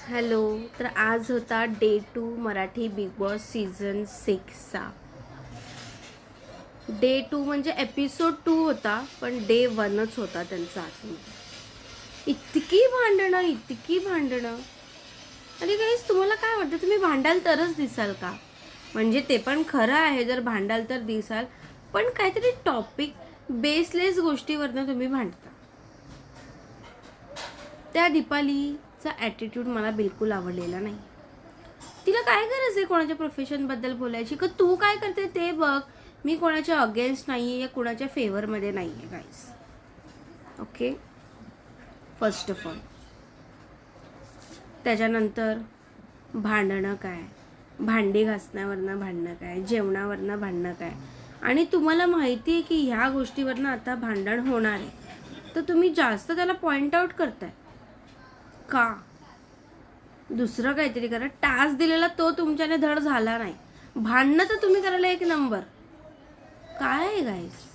Hello. तर आज होता day 2 Marathi Bigg Boss season 6चा. डे 2 म्हणजे एपिसोड 2 होता, पण डे 1च होता त्यांचा आतमध्ये. इतकी भांडणं. आणि गाईस, तुम्हाला काय वाटतं, तुम्ही भांडाल तरच दिसाल का? म्हणजे ते पण खरं आहे, जर भांडाल तर दिसाल, पण काहीतरी टॉपिक बेसलेस गोष्टीवरनं तुम्ही भांडता. त्या दीपालीचा ॲटिट्यूड मला बिलकुल आवडलेला नाही. तिला काय गरज आहे कोणाच्या प्रोफेशनबद्दल बोलायची? का तू काय करते ते बघ. मी कोणाच्या अगेन्स्ट नाही आहे या कोणाच्या फेवरमध्ये नाही आहे guys. Okay, first of all. त्याच्यानंतर भांडणं काय, भांडी घासण्यावरनं भांडणं काय, जेवणावरनं भांडणं काय. आणि तुम्हाला माहिती आहे की ह्या गोष्टीवरनं आता भांडण होणार आहे, तर तुम्ही जास्त त्याला पॉइंट आउट करताय का? दुसरं काहीतरी करा. टास्क दिलेला तो तुमच्याने धड झाला नाही, भांडणं तर तुम्ही करायला एक नंबर. काय आहे गाईस?